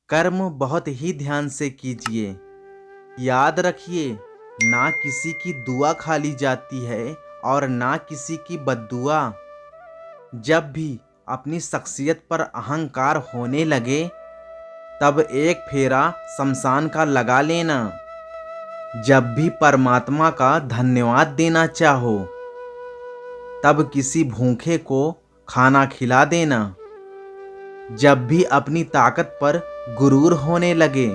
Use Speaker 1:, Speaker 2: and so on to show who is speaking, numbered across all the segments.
Speaker 1: कर्म बहुत ही ध्यान से कीजिए। याद रखिए, ना किसी की दुआ खाली जाती है और ना किसी की बद्दुआ। जब भी अपनी शख्सियत पर अहंकार होने लगे, तब एक फेरा शमशान का लगा लेना। जब भी परमात्मा का धन्यवाद देना चाहो, तब किसी भूखे को खाना खिला देना। जब भी अपनी ताकत पर गुरूर होने लगे,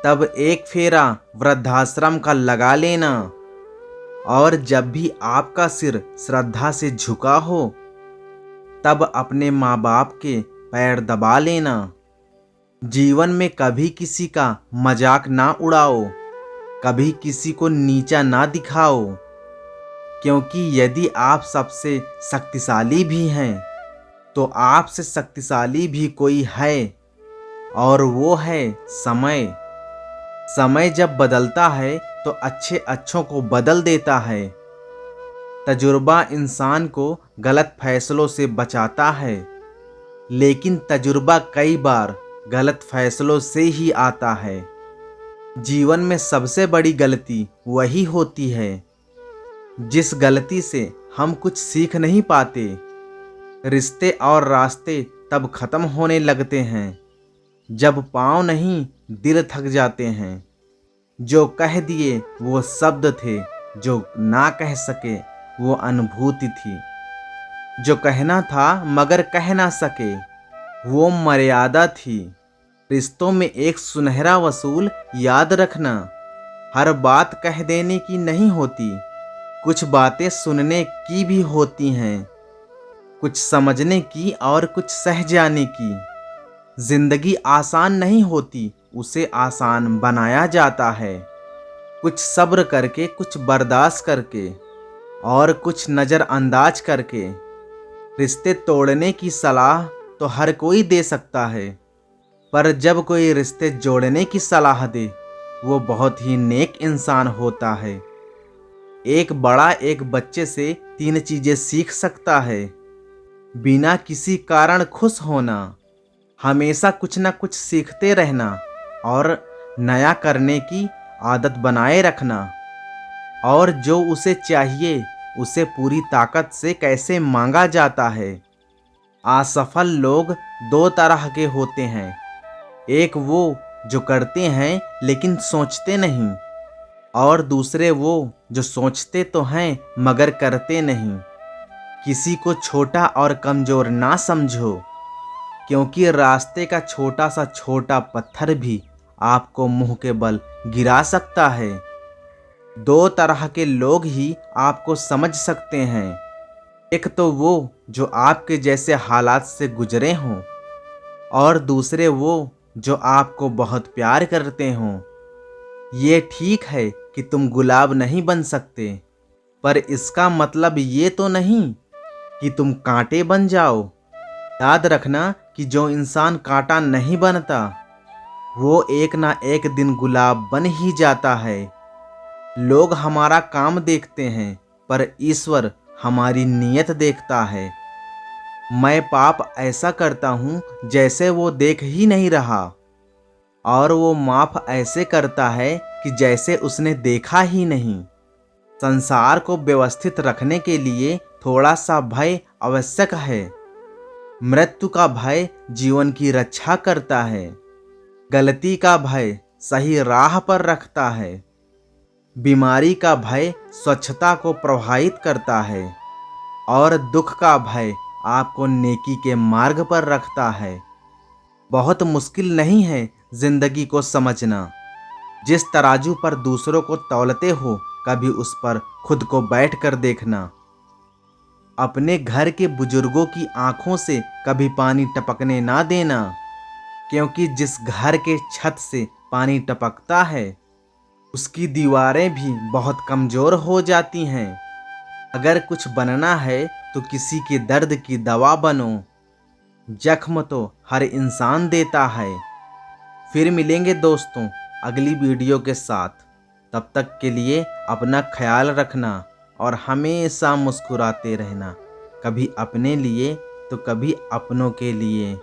Speaker 1: तब एक फेरा वृद्धाश्रम का लगा लेना। और जब भी आपका सिर श्रद्धा से झुका हो, तब अपने माँ बाप के पैर दबा लेना। जीवन में कभी किसी का मजाक ना उड़ाओ, कभी किसी को नीचा ना दिखाओ, क्योंकि यदि आप सबसे शक्तिशाली भी हैं, तो आपसे शक्तिशाली भी कोई है, और वो है समय। समय जब बदलता है तो अच्छे अच्छों को बदल देता है। तजुर्बा इंसान को गलत फैसलों से बचाता है, लेकिन तजुर्बा कई बार गलत फैसलों से ही आता है। जीवन में सबसे बड़ी गलती वही होती है जिस गलती से हम कुछ सीख नहीं पाते। रिश्ते और रास्ते तब खत्म होने लगते हैं जब पाँव नहीं दिल थक जाते हैं। जो कह दिए वो शब्द थे, जो ना कह सके वो अनुभूति थी। जो कहना था मगर कह ना सके वो मर्यादा थी। रिश्तों में एक सुनहरा वसूल याद रखना, हर बात कह देने की नहीं होती। कुछ बातें सुनने की भी होती हैं, कुछ समझने की और कुछ सह जाने की। जिंदगी आसान नहीं होती, उसे आसान बनाया जाता है। कुछ सब्र करके, कुछ बर्दाश्त करके और कुछ नज़रअंदाज करके। रिश्ते तोड़ने की सलाह तो हर कोई दे सकता है, पर जब कोई रिश्ते जोड़ने की सलाह दे, वो बहुत ही नेक इंसान होता है। एक बड़ा एक बच्चे से 3 चीज़ें सीख सकता है। बिना किसी कारण खुश होना, हमेशा कुछ ना कुछ सीखते रहना और नया करने की आदत बनाए रखना, और जो उसे चाहिए उसे पूरी ताकत से कैसे मांगा जाता है। असफल लोग 2 तरह के होते हैं, एक वो जो करते हैं लेकिन सोचते नहीं, और दूसरे वो जो सोचते तो हैं मगर करते नहीं। किसी को छोटा और कमज़ोर ना समझो, क्योंकि रास्ते का छोटा सा छोटा पत्थर भी आपको मुंह के बल गिरा सकता है। 2 तरह के लोग ही आपको समझ सकते हैं, एक तो वो जो आपके जैसे हालात से गुजरे हों, और दूसरे वो जो आपको बहुत प्यार करते हों। ये ठीक है कि तुम गुलाब नहीं बन सकते, पर इसका मतलब ये तो नहीं कि तुम कांटे बन जाओ। याद रखना कि जो इंसान कांटा नहीं बनता, वो एक ना एक दिन गुलाब बन ही जाता है। लोग हमारा काम देखते हैं, पर ईश्वर हमारी नीयत देखता है। मैं पाप ऐसा करता हूँ जैसे वो देख ही नहीं रहा, और वो माफ़ ऐसे करता है कि जैसे उसने देखा ही नहीं। संसार को व्यवस्थित रखने के लिए थोड़ा सा भय आवश्यक है। मृत्यु का भय जीवन की रक्षा करता है, गलती का भय सही राह पर रखता है, बीमारी का भय स्वच्छता को प्रभावित करता है, और दुख का भय आपको नेकी के मार्ग पर रखता है। बहुत मुश्किल नहीं है जिंदगी को समझना। जिस तराजू पर दूसरों को तौलते हो, कभी उस पर खुद को बैठ कर देखना। अपने घर के बुजुर्गों की आंखों से कभी पानी टपकने ना देना, क्योंकि जिस घर के छत से पानी टपकता है, उसकी दीवारें भी बहुत कमज़ोर हो जाती हैं। अगर कुछ बनना है तो किसी के दर्द की दवा बनो। जख्म तो हर इंसान देता है। फिर मिलेंगे दोस्तों अगली वीडियो के साथ। तब तक के लिए अपना ख्याल रखना और हमेशा मुस्कुराते रहना, कभी अपने लिए तो कभी अपनों के लिए।